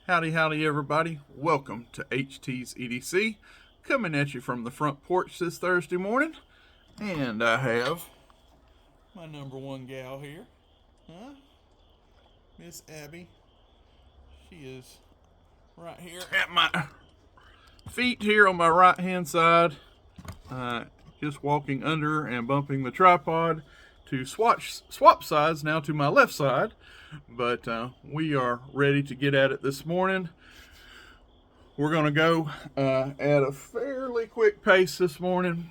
Howdy, howdy, everybody. Welcome to HT's EDC, coming at you from the front porch this Thursday morning. And I have my number one gal here, Miss Abby. She is right here at my feet here on my right hand side, just walking under and bumping the tripod to swap sides now to my left side. But we are ready to get at it this morning. We're going to go at a fairly quick pace this morning.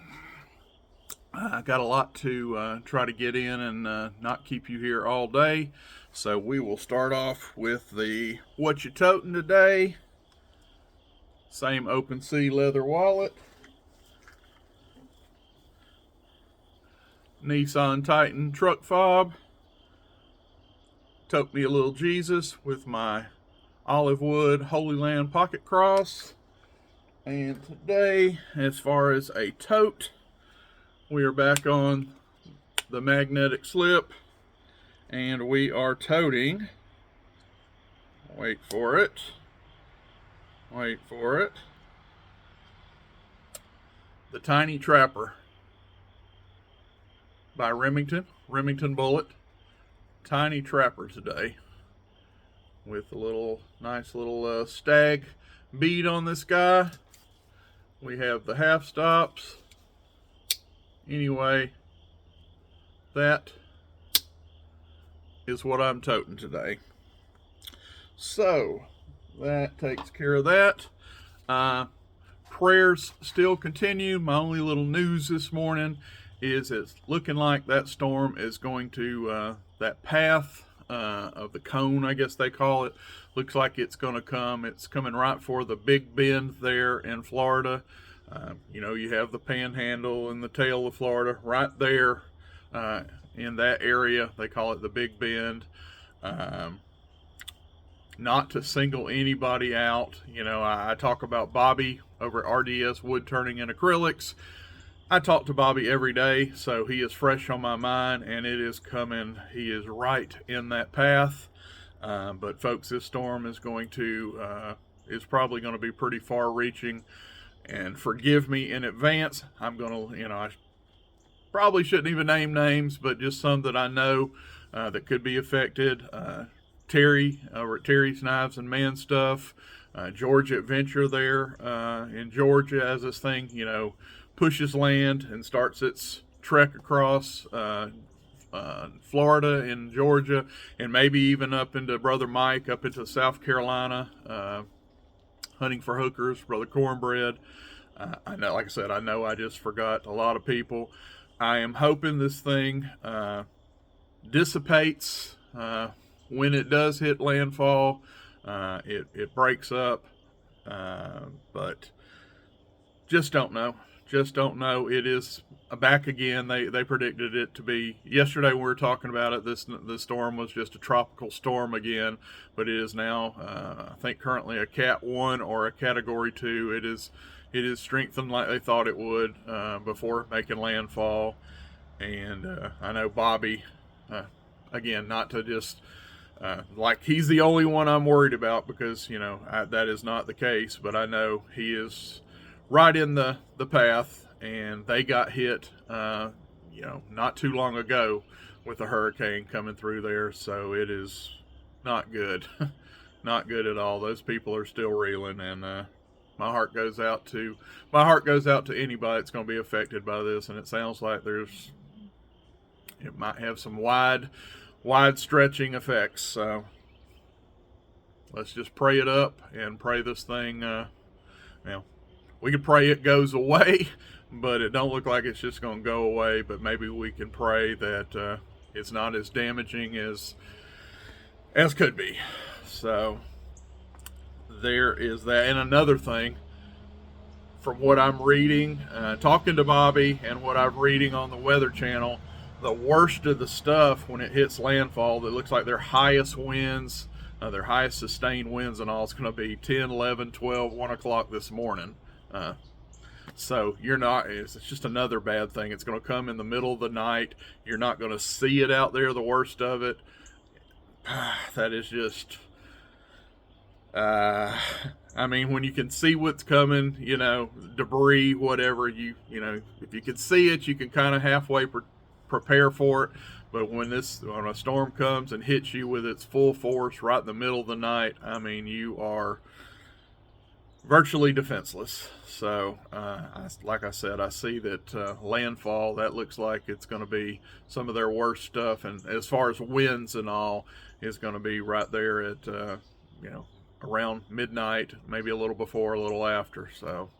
I got a lot to try to get in and not keep you here all day. So we will start off with the what you toting today. Same Open Sea leather wallet. Nissan Titan truck fob. Tote me a little Jesus with my olive wood Holy Land pocket cross. And today, as far as a tote, we are back on the magnetic slip, and we are toting, wait for it, the Tiny Trapper by Remington Bullet. Tiny Trapper today, with a nice little stag bead on this guy. We have the half stops. Anyway, that is what I'm toting today. So that takes care of that. Prayers still continue. My only little news this morning is it's looking like that storm is going to that path of the cone, I guess they call it, looks like it's going to come. It's coming right for the Big Bend there in Florida. You have the Panhandle and the tail of Florida right there in that area. They call it the Big Bend. Not to single anybody out. I talk about Bobby over at RDS Wood Turning and Acrylics. I talk to Bobby every day, so he is fresh on my mind, and it is coming. He is right in that path. But folks, this storm is probably going to be pretty far-reaching. And forgive me in advance. I'm going to, I probably shouldn't even name names, but just some that I know that could be affected. Terry over at Terry's Knives and Man Stuff. Georgia Adventure there in Georgia, as this thing, pushes land and starts its trek across Florida and Georgia, and maybe even up into Brother Mike, up into South Carolina, hunting for hookers, Brother Cornbread. I know, like I said, I just forgot a lot of people. I am hoping this thing dissipates when it does hit landfall. It breaks up, but just don't know. It is back again. They predicted it to be yesterday when we were talking about it. This storm was just a tropical storm again, but it is now I think currently a Cat 1 or a Category 2. It is strengthened like they thought it would before making landfall. And I know Bobby, again, not to just like he's the only one I'm worried about, because that is not the case, but I know he is right in the path, and they got hit not too long ago with a hurricane coming through there, so it is not good. Not good at all. Those people are still reeling, and my heart goes out to anybody that's going to be affected by this. And it sounds like it might have some wide stretching effects, so let's just pray it up and pray this thing we can pray it goes away, but it don't look like it's just going to go away. But maybe we can pray that it's not as damaging as could be. So there is that. And another thing, from what I'm reading, talking to Bobby, and what I'm reading on the Weather Channel, the worst of the stuff when it hits landfall, that looks like their highest winds, their highest sustained winds and all, is going to be 10, 11, 12, 1 o'clock this morning. So it's just another bad thing. It's going to come in the middle of the night. You're not going to see it out there, the worst of it. That is just, I mean, when you can see what's coming, you know, debris, whatever, you know, if you can see it, you can kind of halfway prepare for it. But when a storm comes and hits you with its full force right in the middle of the night, I mean, you are virtually defenseless. So, like I said, I see that landfall, that looks like it's going to be some of their worst stuff. And as far as winds and all, is going to be right there at, you know, around midnight, maybe a little before, a little after. So,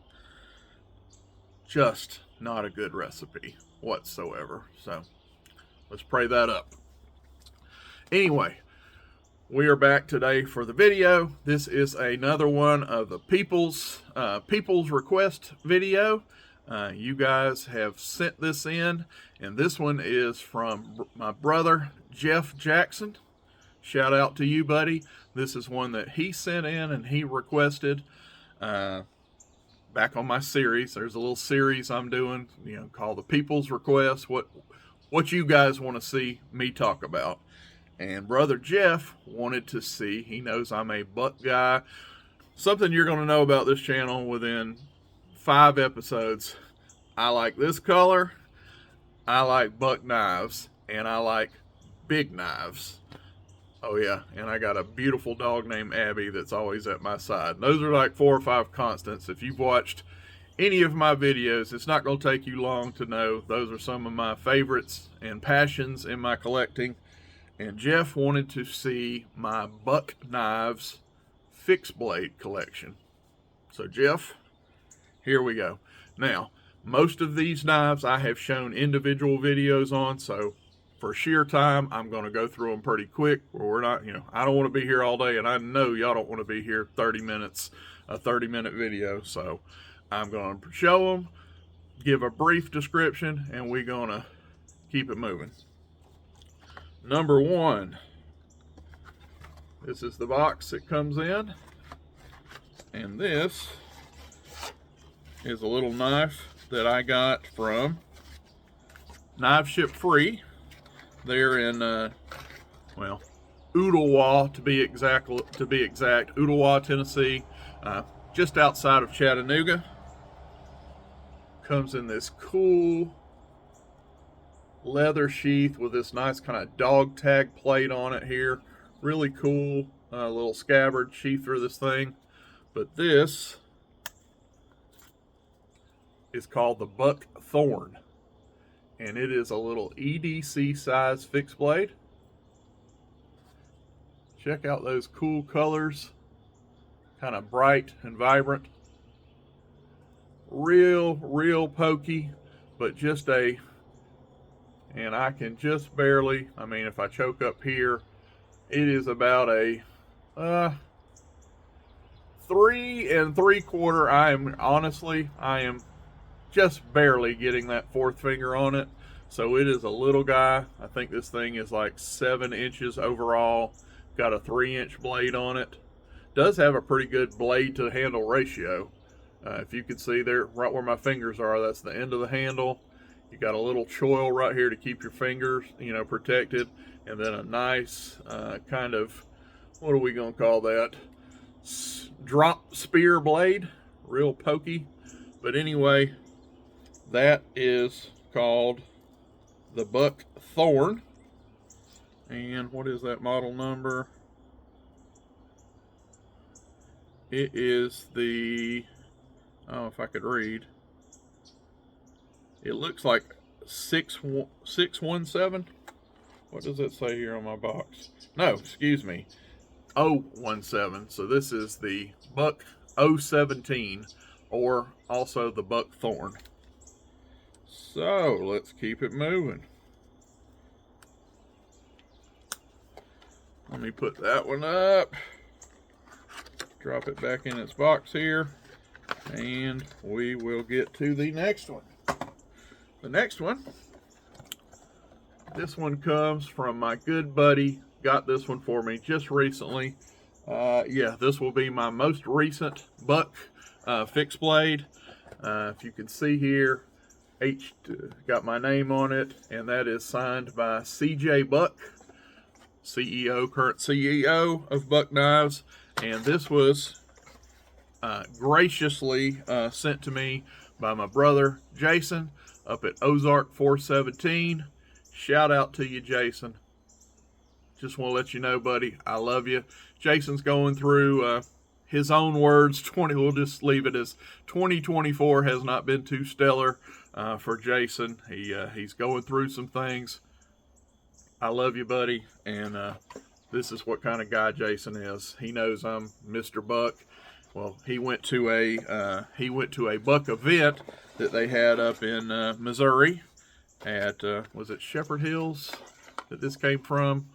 just not a good recipe whatsoever. So, let's pray that up. Anyway, we are back today for the video. This is another one of the people's request video. You guys have sent this in, and this one is from my brother Jeff Jackson. Shout out to you, buddy. This is one that he sent in and he requested. Back on my series, there's a little series I'm doing, you know, called the People's Request. What you guys want to see me talk about. And brother Jeff wanted to see, he knows I'm a buck guy. Something you're going to know about this channel within 5 episodes. I like this color, I like buck knives, and I like big knives. Oh yeah, and I got a beautiful dog named Abby that's always at my side. Those are like 4 or 5 constants. If you've watched any of my videos, it's not going to take you long to know those are some of my favorites and passions in my collecting. And Jeff wanted to see my buck knives fixed blade collection. So Jeff, here we go. Now, most of these knives I have shown individual videos on, so for sheer time, I'm going to go through them pretty quick. We're not, you know, I don't want to be here all day, and I know y'all don't want to be here 30 minutes, a 30-minute video. So I'm going to show them, give a brief description, and we're going to keep it moving. Number 1, this is the box it comes in, and this is a little knife that I got from Knife Ship Free. They're in, well, Ooltewah to be exact, Ooltewah, Tennessee, just outside of Chattanooga. Comes in this cool leather sheath with this nice kind of dog tag plate on it here. Really cool little scabbard sheath through this thing. But this is called the Buck Thorn, and it is a little EDC size fixed blade. Check out those cool colors, kind of bright and vibrant. Real pokey, but just and I can just barely, I mean, if I choke up here, it is about a 3 3/4. I am just barely getting that 4th finger on it. So it is a little guy. I think this thing is like 7 inches overall. Got a 3-inch blade on it. Does have a pretty good blade to handle ratio. If you can see there, right where my fingers are, that's the end of the handle. You got a little choil right here to keep your fingers, you know, protected, and then a nice kind of, what are we going to call that? Drop spear blade, real pokey. But anyway, that is called the Buck Thorn. And what is that model number? It is the, oh, if I could read. It looks like 617. What does it say here on my box? No, excuse me. 017. So this is the Buck 017, or also the Buck Thorn. So let's keep it moving. Let me put that one up. Drop it back in its box here. And we will get to the next one. The next one, this one comes from my good buddy. Got this one for me just recently. Yeah, this will be my most recent buck fixed blade. If you can see here, got my name on it, and that is signed by CJ Buck, CEO, current CEO of Buck Knives. And this was graciously sent to me by my brother Jason up at Ozark 417. Shout out to you, Jason. Just want to let you know, buddy, I love you. Jason's going through his own words. We'll just leave it as 2024 has not been too stellar for Jason. He's going through some things. I love you, buddy, and this is what kind of guy Jason is. He knows I'm Mr. Buck. Well, he went to a buck event that they had up in Missouri at was it Shepherd Hills that this came from?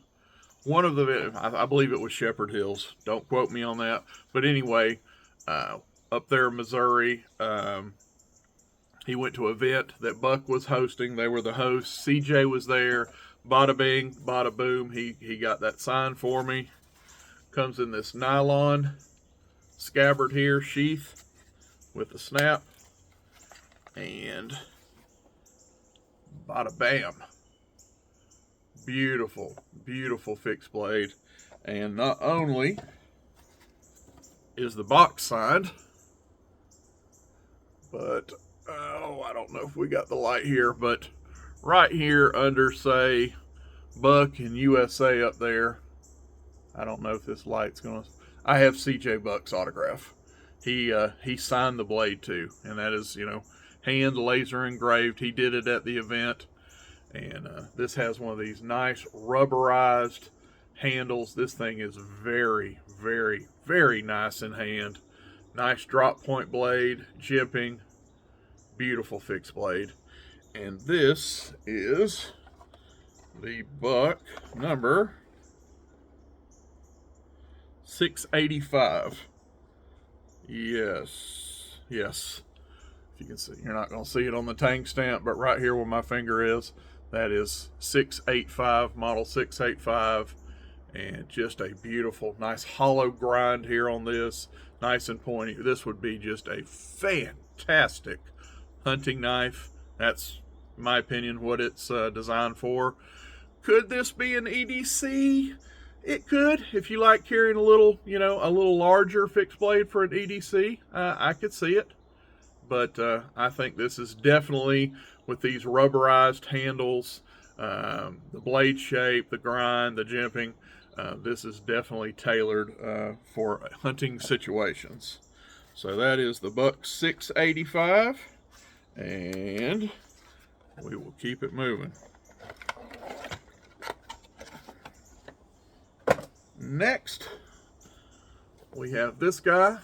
One of the, I believe it was Shepherd Hills. Don't quote me on that. But anyway, up there in Missouri, he went to an event that Buck was hosting. They were the hosts. CJ was there. Bada bing, bada boom. He got that sign for me. Comes in this nylon scabbard here, sheath with a snap. And bada bam. Beautiful, beautiful fixed blade. And not only is the box signed, but, I don't know if we got the light here, but right here under, say, Buck and USA up there, I don't know if this light's going to, I have CJ Buck's autograph. He signed the blade too, and that is, hand laser engraved. He did it at the event. And this has one of these nice rubberized handles. This thing is very, very, very nice in hand. Nice drop point blade, jimping, beautiful fixed blade. And this is the Buck number 685. Yes. If you can see, you're not going to see it on the tank stamp, but right here where my finger is, that is 685, model 685, and just a beautiful, nice hollow grind here on this, nice and pointy. This would be just a fantastic hunting knife. That's, in my opinion, what it's designed for. Could this be an EDC? It could, if you like carrying a little larger fixed blade for an EDC. I could see it. But I think this is definitely, with these rubberized handles, the blade shape, the grind, the jimping, this is definitely tailored for hunting situations. So that is the Buck 685, and we will keep it moving. Next, we have this guy.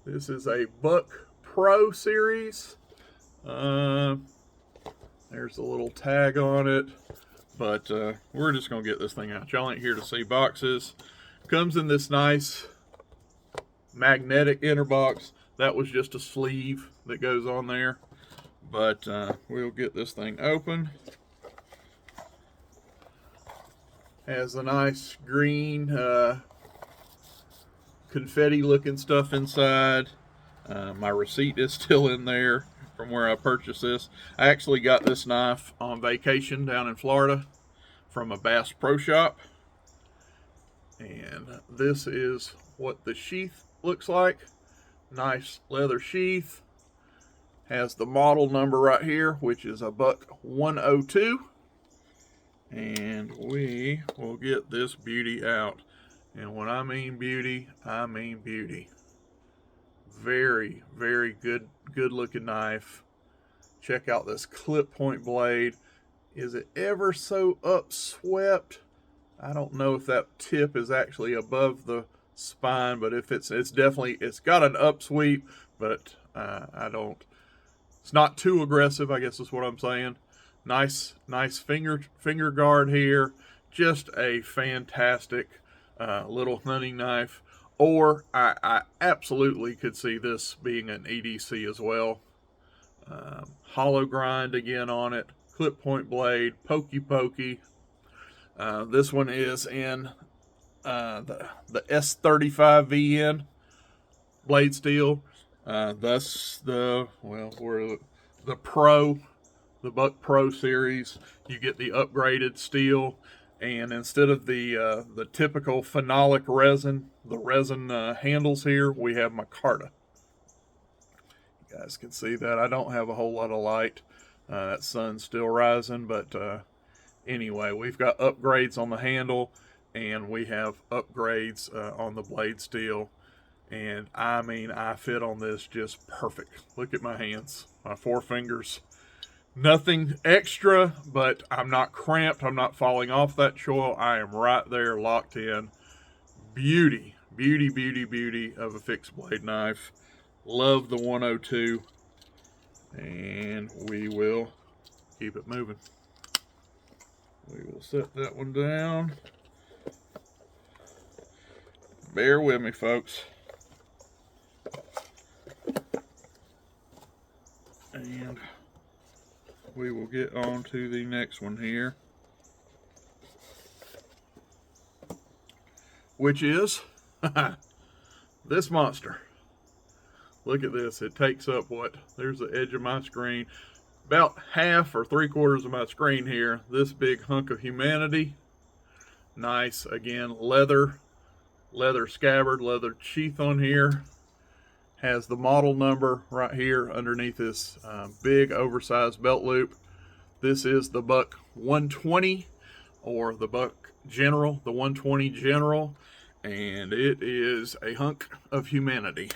This is a Buck Pro series. There's a little tag on it, but we're just going to get this thing out. Y'all ain't here to see boxes. Comes in this nice magnetic inner box. That was just a sleeve that goes on there, but we'll get this thing open. Has a nice green confetti looking stuff inside. My receipt is still in there from where I purchased this. I actually got this knife on vacation down in Florida from a Bass Pro Shop. And this is what the sheath looks like. Nice leather sheath. Has the model number right here, which is a Buck 102. And we will get this beauty out. And when I mean beauty, I mean beauty. Very, very good looking knife. Check out this clip point blade. Is it ever so upswept? I don't know if that tip is actually above the spine, but if it's definitely, it's got an upsweep, but it's not too aggressive, I guess is what I'm saying. Nice finger guard here. Just a fantastic little hunting knife. Or I absolutely could see this being an EDC as well. Hollow grind again on it. Clip point blade. Pokey. This one is in the S35VN blade steel. Thus the Buck Pro series. You get the upgraded steel. And instead of the typical phenolic resin, the resin handles here, we have micarta. You guys can see that. I don't have a whole lot of light. That sun's still rising, but anyway, we've got upgrades on the handle, and we have upgrades on the blade steel. And I mean, I fit on this just perfect. Look at my hands, my four fingers. Nothing extra, but I'm not cramped. I'm not falling off that choil. I am right there, locked in. Beauty, beauty, beauty, beauty of a fixed blade knife. Love the 102. And we will keep it moving. We will set that one down. Bear with me, folks. And we will get on to the next one here, which is this monster. Look at this. It takes up what? There's the edge of my screen. About half or 3/4 of my screen here. This big hunk of humanity. Nice, again, leather scabbard, leather sheath on here. Has the model number right here underneath this big oversized belt loop. This is the Buck 120, or the Buck General, the 120 General, and it is a hunk of humanity.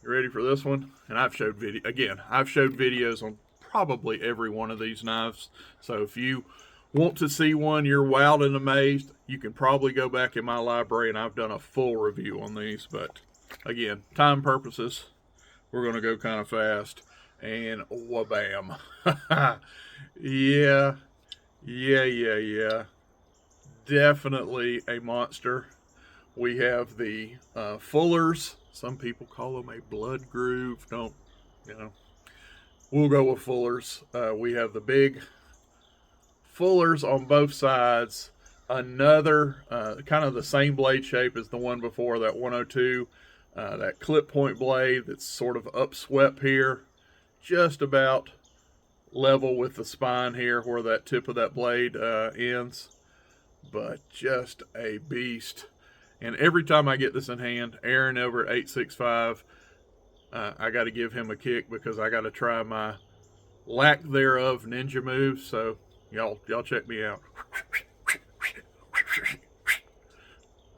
You ready for this one? And I've showed videos on probably every one of these knives. So if you want to see one you're wowed and amazed, you can probably go back in my library, and I've done a full review on these. But again, time purposes, we're going to go kind of fast. And wha-bam. Yeah. Definitely a monster. We have the Fullers. Some people call them a blood groove. Don't, we'll go with Fullers. We have the big Fullers on both sides. Another kind of the same blade shape as the one before, that 102. That clip point blade that's sort of upswept here, just about level with the spine here where that tip of that blade ends. But just a beast. And every time I get this in hand, Aaron over at 865, I got to give him a kick because I got to try my lack thereof ninja moves. So y'all check me out.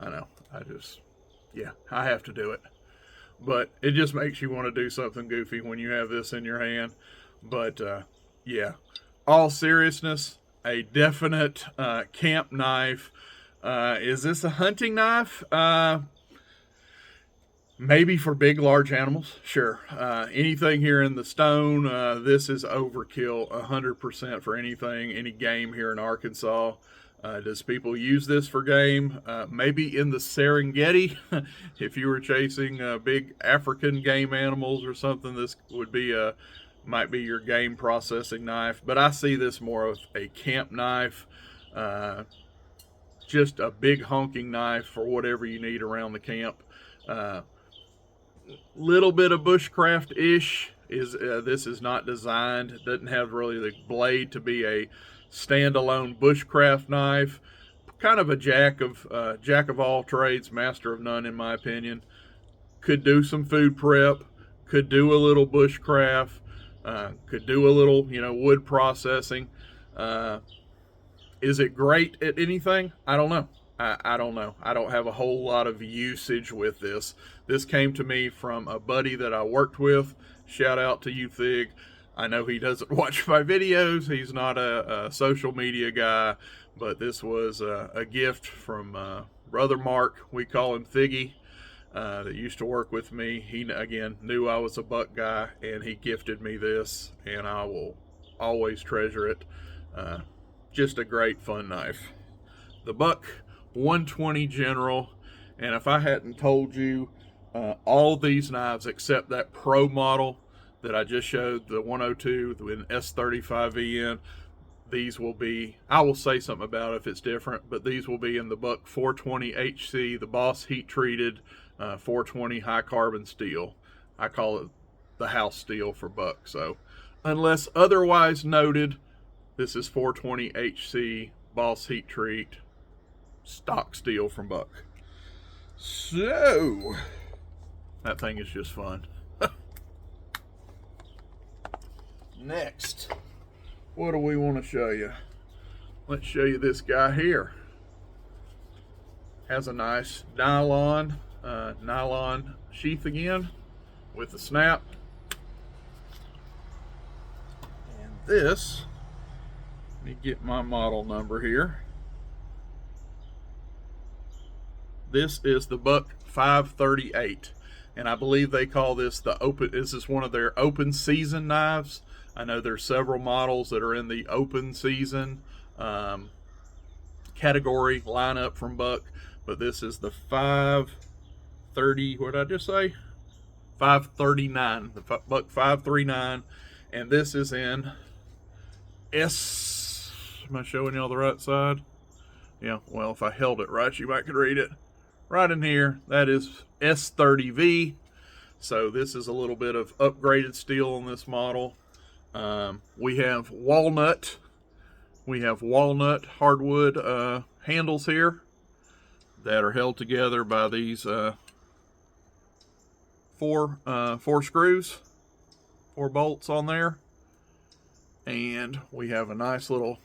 I know, I have to do it. But it just makes you want to do something goofy when you have this in your hand. But yeah, all seriousness, a definite camp knife. Is this a hunting knife? Maybe for big, large animals, sure. Anything here in the stone, this is overkill 100% for anything, any game here in Arkansas. Does people use this for game? Maybe in the Serengeti, if you were chasing big African game animals or something, this would be might be your game processing knife. But I see this more of a camp knife, just a big honking knife for whatever you need around the camp. Little bit of bushcraft-ish. This is not designed, doesn't have really the blade to be a standalone bushcraft knife. Kind of a jack of all trades, master of none, in my opinion. Could do some food prep, could do a little bushcraft, could do a little wood processing. Is it great at anything? I don't know. I don't know. I don't have a whole lot of usage with this. This came to me from a buddy that I worked with. Shout out to you, Thig. I know he doesn't watch my videos. He's not a social media guy, but this was a gift from Brother Mark. We call him Thiggy, that used to work with me. He, again, knew I was a buck guy, and he gifted me this, and I will always treasure it. Just a great fun knife. The Buck 120 General. And if I hadn't told you, all these knives except that Pro model that I just showed, the 102 with S35VN, these will be, I will say something about it if it's different, but these will be in the Buck 420 HC, the Boss heat treated 420 high carbon steel. I call it the house steel for Buck. So unless otherwise noted, this is 420 HC Boss heat treat, stock steel from Buck. So, that thing is just fun. Next, what do we want to show you? Let's show you this guy here. Has a nice nylon sheath again with the snap. And this, let me get my model number here. This is the Buck 538, and I believe they call this the open. This is one of their open season knives. I know there's several models that are in the open season category lineup from Buck, but this is the 530. What did I just say? 539. The Buck 539, and this is in S. Am I showing y'all the right side? Yeah. Well, if I held it right, you might could read it. Right in here, that is S30V. So this is a little bit of upgraded steel on this model. We have walnut hardwood handles here that are held together by these four screws, 4 bolts on there. And we have a nice little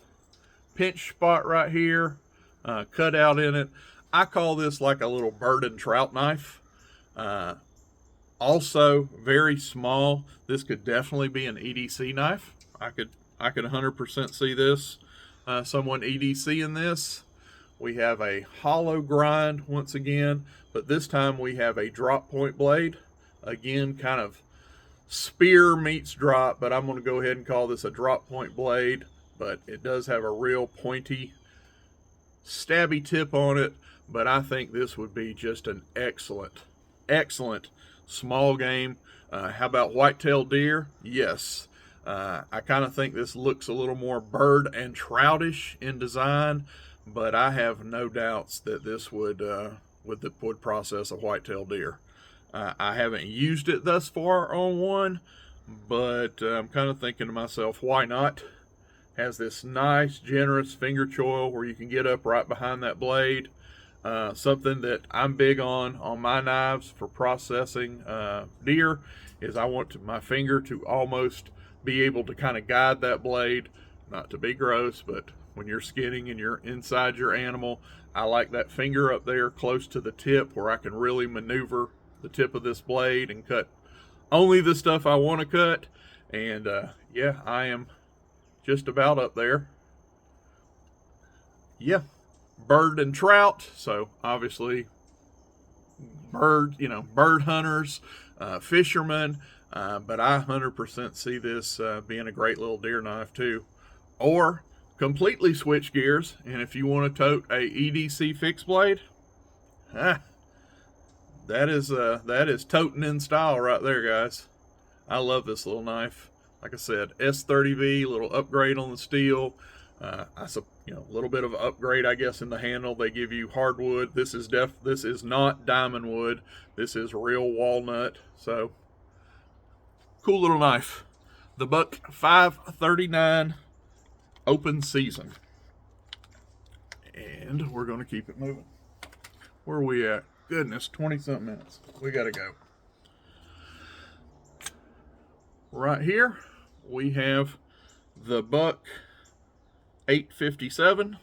pinch spot right here, cut out in it. I call this like a little bird and trout knife. Also very small. This could definitely be an EDC knife. I could 100% see this, someone EDC in this. We have a hollow grind once again, but this time we have a drop point blade. Again, kind of spear meets drop, but I'm going to go ahead and call this a drop point blade, but it does have a real pointy, stabby tip on it. But I think this would be just an excellent small game. How about white-tailed deer? Yes. I kind of think this looks a little more bird and troutish in design, but I have no doubts that this would process a white-tailed deer. I haven't used it thus far on one, but I'm kind of thinking to myself, why not? Has this nice, generous finger choil where you can get up right behind that blade. Something that I'm big on my knives for processing deer is I want my finger to almost be able to kind of guide that blade. Not to be gross, but when you're skinning and you're inside your animal, I like that finger up there close to the tip where I can really maneuver the tip of this blade and cut only the stuff I want to cut. And yeah, I am just about up there. Yeah. Bird and trout, so obviously bird hunters, fishermen, but I 100% see this being a great little deer knife too. Or completely switch gears, and if you want to tote a EDC fixed blade, that is toting in style right there, guys. I love this little knife. Like I said, S30V, little upgrade on the steel. A little bit of an upgrade, I guess, in the handle. They give you hardwood. This is not diamond wood. This is real walnut. So, cool little knife. The Buck 539 open season. And we're going to keep it moving. Where are we at? Goodness, 20-something minutes. We got to go. Right here, we have the Buck 857.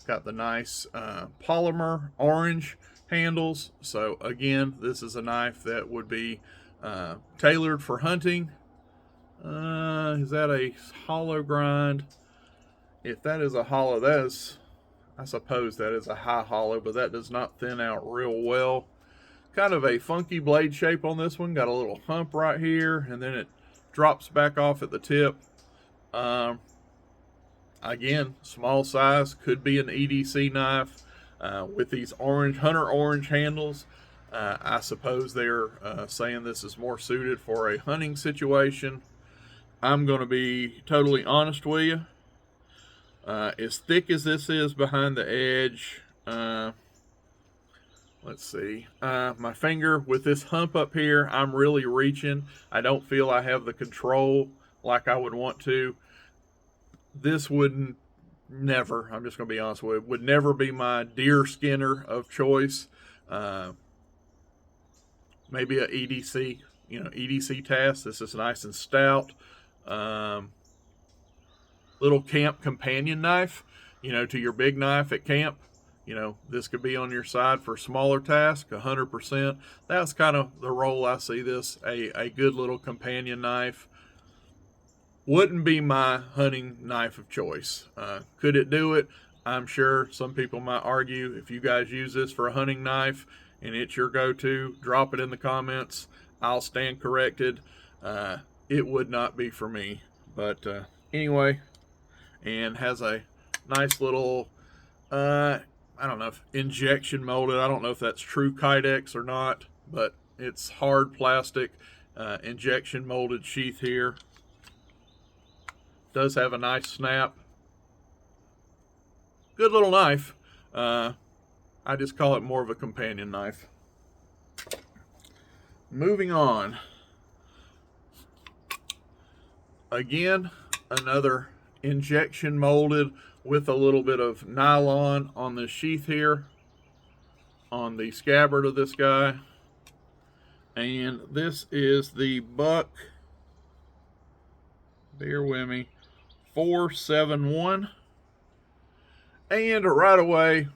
Got the nice polymer orange handles. So again, this is a knife that would be tailored for hunting. Is that a hollow grind? If that is a hollow, I suppose that is a high hollow, but that does not thin out real well. Kind of a funky blade shape on this one. Got a little hump right here, and then it drops back off at the tip. Again, small size, could be an EDC knife with these hunter orange handles. I suppose they're saying this is more suited for a hunting situation. I'm going to be totally honest with you. As thick as this is behind the edge, let's see, my finger with this hump up here, I'm really reaching. I don't feel I have the control like I would want to. This wouldn't never. I'm just going to be honest with you. Would never be my deer skinner of choice. Uh, Maybe a EDC, EDC task. This is nice and stout. Um, Little camp companion knife, to your big knife at camp. This could be on your side for smaller tasks, 100%. That's kind of the role I see this, a good little companion knife. Wouldn't be my hunting knife of choice. Could it do it? I'm sure some people might argue if you guys use this for a hunting knife and it's your go-to, drop it in the comments. I'll stand corrected. It would not be for me. But anyway, and has a nice little, I don't know if injection molded. I don't know if that's true Kydex or not, but it's hard plastic injection molded sheath here. Does have a nice snap. Good little knife. I just call it more of a companion knife. Moving on. Again, another injection molded with a little bit of nylon on the sheath here, on the scabbard of this guy. And this is the Buck, bear with me, 471. And right away,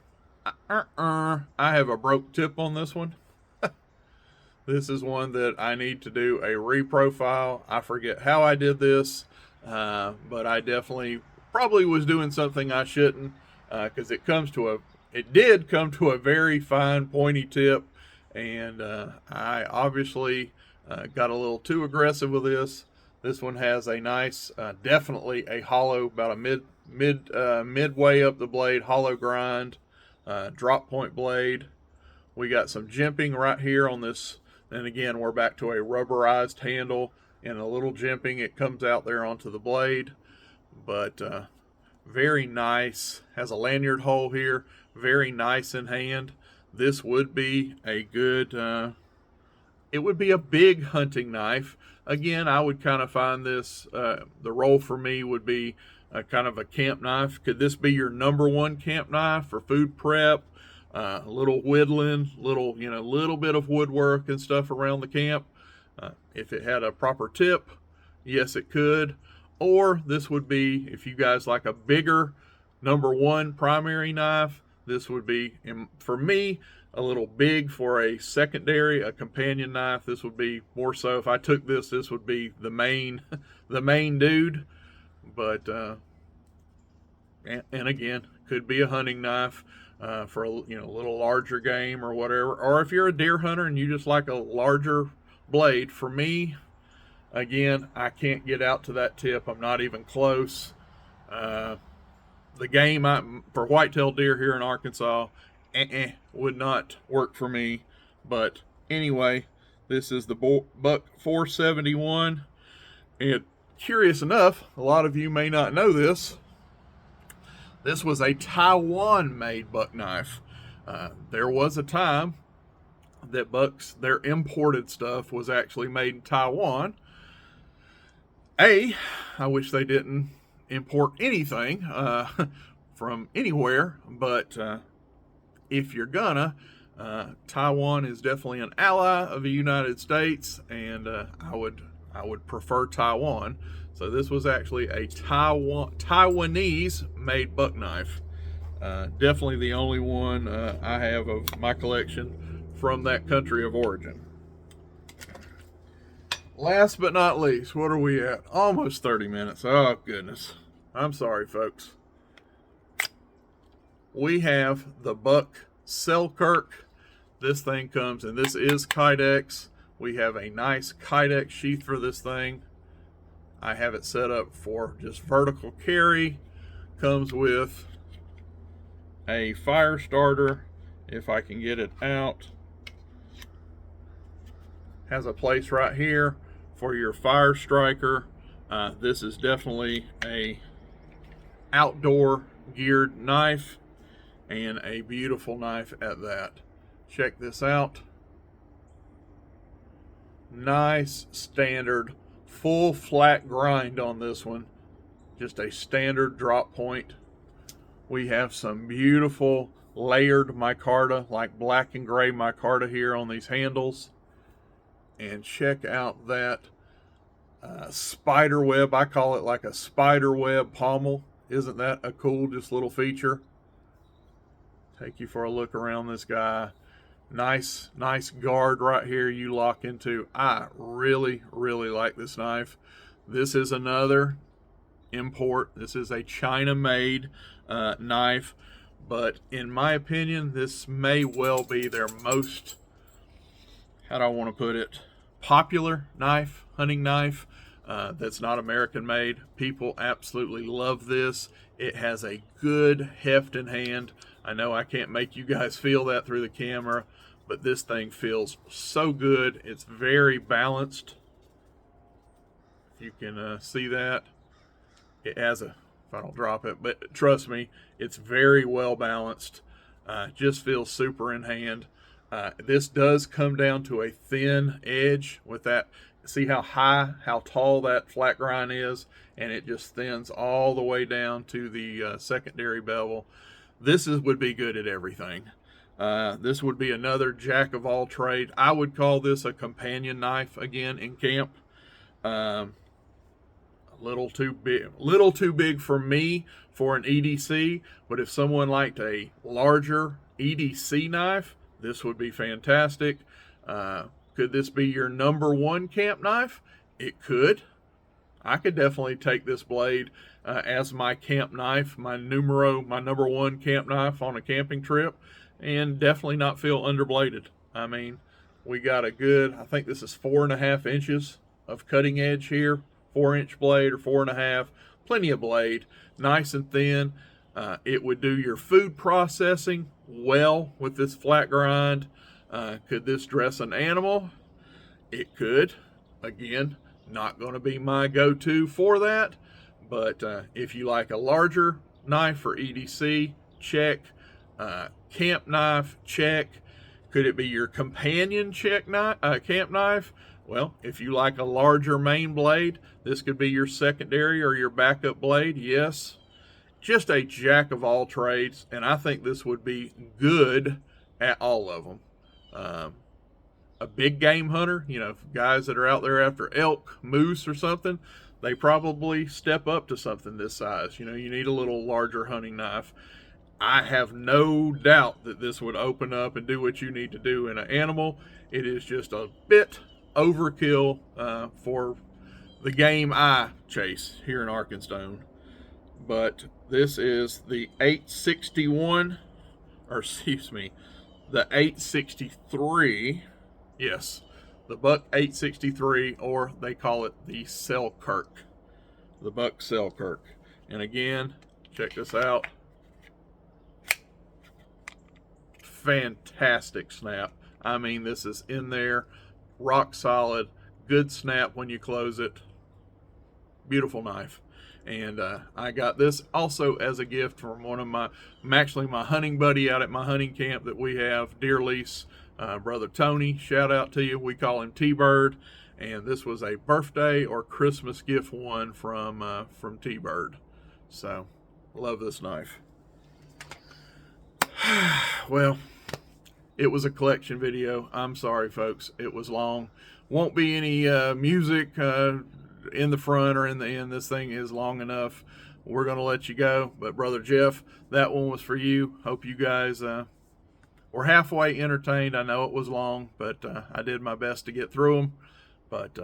I have a broke tip on this one. This is one that I need to do a reprofile. I forget how I did this, but I definitely probably was doing something I shouldn't, because it did come to a very fine pointy tip, and I obviously got a little too aggressive with this. This one has a nice, definitely a hollow, about a midway up the blade, hollow grind, drop point blade. We got some jimping right here on this. And again, we're back to a rubberized handle and a little jimping. It comes out there onto the blade, but very nice. Has a lanyard hole here. Very nice in hand. This would be a good, it would be a big hunting knife. Again, I would kind of find this, the role for me would be kind of a camp knife. Could this be your number one camp knife for food prep? Little whittling, little bit of woodwork and stuff around the camp. If it had a proper tip, yes, it could. Or this would be, if you guys like a bigger number one primary knife, this would be, for me, a little big for a secondary, a companion knife. This would be more so, if I took this would be the main, the main dude. But, and again, could be a hunting knife. For a little larger game or whatever, or if you're a deer hunter and you just like a larger blade. For me, again, I can't get out to that tip. I'm not even close. The game for whitetail deer here in Arkansas would not work for me. But anyway, this is the Buck 471, and curious enough, a lot of you may not know this. This was a Taiwan-made buck knife. There was a time that bucks, their imported stuff, was actually made in Taiwan. I wish they didn't import anything from anywhere, but if you're gonna, Taiwan is definitely an ally of the United States, and I would prefer Taiwan. So this was actually a Taiwanese-made buck knife. Definitely the only one I have of my collection from that country of origin. Last but not least, what are we at? Almost 30 minutes. Oh, goodness. I'm sorry, folks. We have the Buck Selkirk. This thing comes, and this is Kydex. We have a nice Kydex sheath for this thing. I have it set up for just vertical carry. Comes with a fire starter, if I can get it out. Has a place right here for your fire striker. This is definitely a outdoor geared knife, and a beautiful knife at that. Check this out. Nice standard full flat grind on this one. Just a standard drop point. We have some beautiful layered micarta, like black and gray micarta here on these handles. And check out that spider web. I call it like a spider web pommel. Isn't that a cool just little feature? Take you for a look around this guy. Nice guard right here you lock into. I really like this knife. This is another import. This is a China made knife, but in my opinion this may well be their most, how do I want to put it, popular knife, hunting knife, that's not American made. People absolutely love this. It has a good heft in hand. I know I can't make you guys feel that through the camera, but this thing feels so good. It's very balanced. If you can see that. It has a, if I don't drop it, but trust me, it's very well balanced. Just feels super in hand. This does come down to a thin edge with that. See how high, how tall that flat grind is, and it just thins all the way down to the secondary bevel. This would be good at everything. This would be another jack of all trade. I would call this a companion knife again in camp. Little too big for me for an EDC, but if someone liked a larger EDC knife, this would be fantastic. Could this be your number one camp knife? It could. I could definitely take this blade as my camp knife, my number one camp knife on a camping trip, and definitely not feel underbladed. I mean, we got a good, I think this is 4.5 inches of cutting edge here. 4-inch blade or 4.5, plenty of blade, nice and thin. It would do your food processing well with this flat grind. Could this dress an animal? It could. Again, not going to be my go-to for that, but if you like a larger knife for EDC, check. Camp knife, check. Could it be your companion camp knife? Well, if you like a larger main blade, this could be your secondary or your backup blade. Yes, just a jack of all trades, and I think this would be good at all of them. A big game hunter, you know, guys that are out there after elk, moose, or something, they probably step up to something this size. You know, you need a little larger hunting knife. I have no doubt that this would open up and do what you need to do in an animal. It is just a bit overkill for the game I chase here in Arkansas. But this is the 861, or excuse me, the 863. Yes, the Buck 863, or they call it the Selkirk, the Buck Selkirk. And again, check this out. Fantastic snap. I mean, this is in there, rock solid, good snap when you close it. Beautiful knife. And I got this also as a gift from one of my hunting buddy out at my hunting camp that we have, deer lease, brother Tony. Shout out to you. We call him T-Bird. And this was a birthday or Christmas gift one from T-Bird. So, love this knife. Well, it was a collection video. I'm sorry, folks. It was long. Won't be any music in the front or in the end. This thing is long enough. We're going to let you go. But, Brother Jeff, that one was for you. Hope you guys were halfway entertained. I know it was long, but I did my best to get through them. But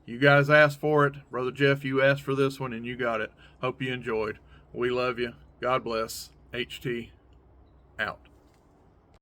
you guys asked for it. Brother Jeff, you asked for this one, and you got it. Hope you enjoyed. We love you. God bless. HT out.